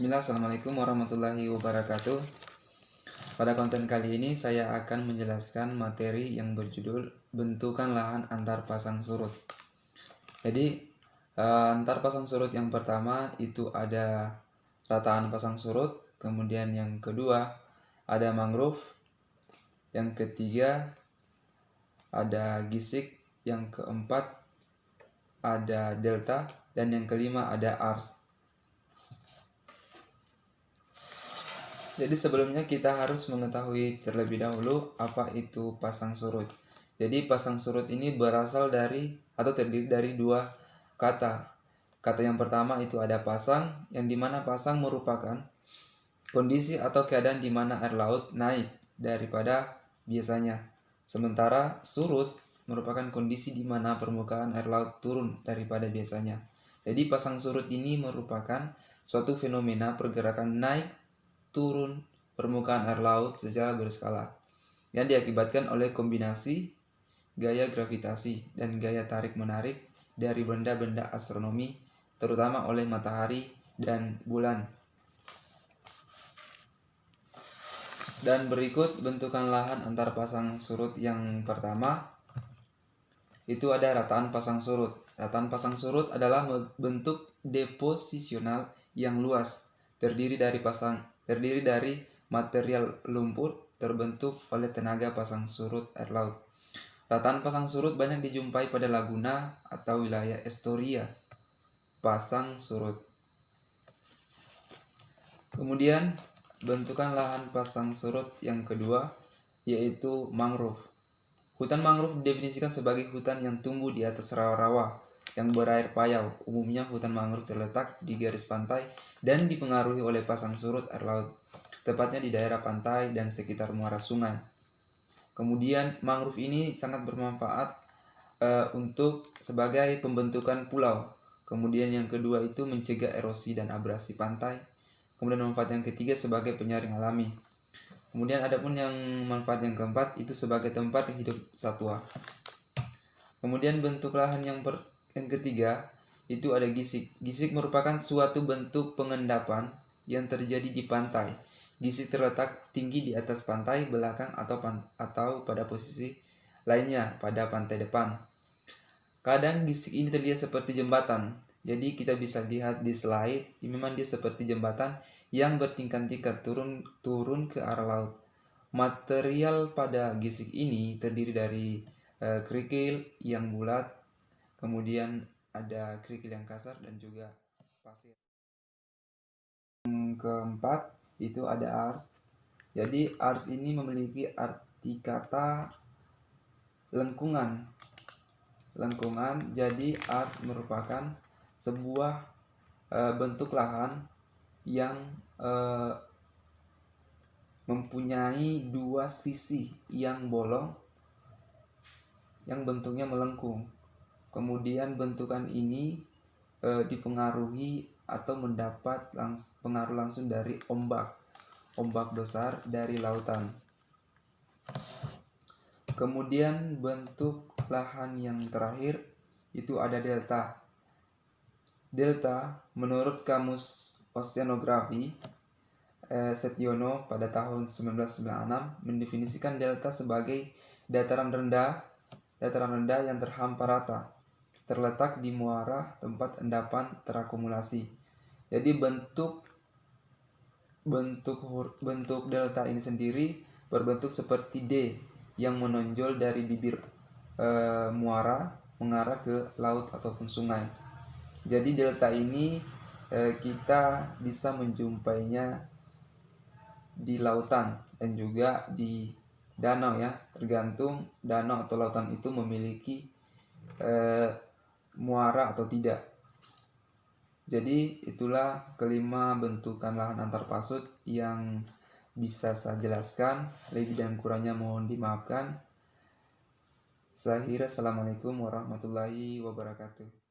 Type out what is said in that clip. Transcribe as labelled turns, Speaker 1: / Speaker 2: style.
Speaker 1: Bismillah, Assalamualaikum warahmatullahi wabarakatuh. Pada konten kali ini saya akan menjelaskan materi yang berjudul bentukan lahan antar pasang surut. Jadi antar pasang surut yang pertama itu ada rataan pasang surut, kemudian yang kedua ada mangrove, yang ketiga ada gisik, yang keempat ada delta, dan yang kelima ada ars. Jadi sebelumnya kita harus mengetahui terlebih dahulu apa itu pasang surut. Jadi pasang surut ini berasal dari atau terdiri dari dua kata. Kata yang pertama itu ada pasang, yang dimana pasang merupakan kondisi atau keadaan di mana air laut naik daripada biasanya. Sementara surut merupakan kondisi di mana permukaan air laut turun daripada biasanya. Jadi pasang surut ini merupakan suatu fenomena pergerakan naik turun permukaan air laut secara berskala yang diakibatkan oleh kombinasi gaya gravitasi dan gaya tarik-menarik dari benda-benda astronomi, terutama oleh matahari dan bulan. Dan berikut bentukan lahan antar pasang surut yang pertama itu ada rataan pasang surut. Rataan pasang surut adalah bentuk deposisional yang luas, terdiri dari material lumpur terbentuk oleh tenaga pasang surut air laut. Rataan pasang surut banyak dijumpai pada laguna atau wilayah estuaria pasang surut. Kemudian bentukan lahan pasang surut yang kedua yaitu mangrove. Hutan mangrove didefinisikan sebagai hutan yang tumbuh di atas rawa-rawa yang berair payau. Umumnya hutan mangrove terletak di garis pantai dan dipengaruhi oleh pasang surut air laut, tepatnya di daerah pantai dan sekitar muara sungai. Kemudian mangrove ini sangat bermanfaat untuk sebagai pembentukan pulau. Kemudian yang kedua itu mencegah erosi dan abrasi pantai. Kemudian manfaat yang ketiga sebagai penyaring alami. Kemudian adapun yang manfaat yang keempat itu sebagai tempat yang hidup satwa. Kemudian bentuk lahan yang ketiga itu ada gisik. Gisik merupakan suatu bentuk pengendapan yang terjadi di pantai. Gisik terletak tinggi di atas pantai belakang atau pada posisi lainnya pada pantai depan. Kadang gisik ini terlihat seperti jembatan. Jadi kita bisa lihat di slide, memang dia seperti jembatan yang bertingkat-tingkat turun ke arah laut. Material pada gisik ini terdiri dari kerikil yang bulat, kemudian ada kerikil yang kasar dan juga pasir. Yang keempat itu ada ars. Jadi ars ini memiliki arti kata lengkungan. Jadi ars merupakan sebuah bentuk lahan yang mempunyai dua sisi yang bolong yang bentuknya melengkung. Kemudian bentukan ini dipengaruhi atau mendapat pengaruh langsung dari ombak besar dari lautan. Kemudian bentuk lahan yang terakhir itu ada delta. Delta menurut Kamus Oceanografi Setiono pada tahun 1996 mendefinisikan delta sebagai dataran rendah yang terhampar rata, terletak di muara tempat endapan terakumulasi. Jadi bentuk delta ini sendiri berbentuk seperti D yang menonjol dari bibir muara mengarah ke laut ataupun sungai. Jadi delta ini kita bisa menjumpainya di lautan dan juga di danau ya, tergantung danau atau lautan itu memiliki muara atau tidak. Jadi itulah kelima bentukan lahan antar pasut yang bisa saya jelaskan. Lebih dan kurangnya mohon dimaafkan. Saya akhiri, assalamualaikum warahmatullahi wabarakatuh.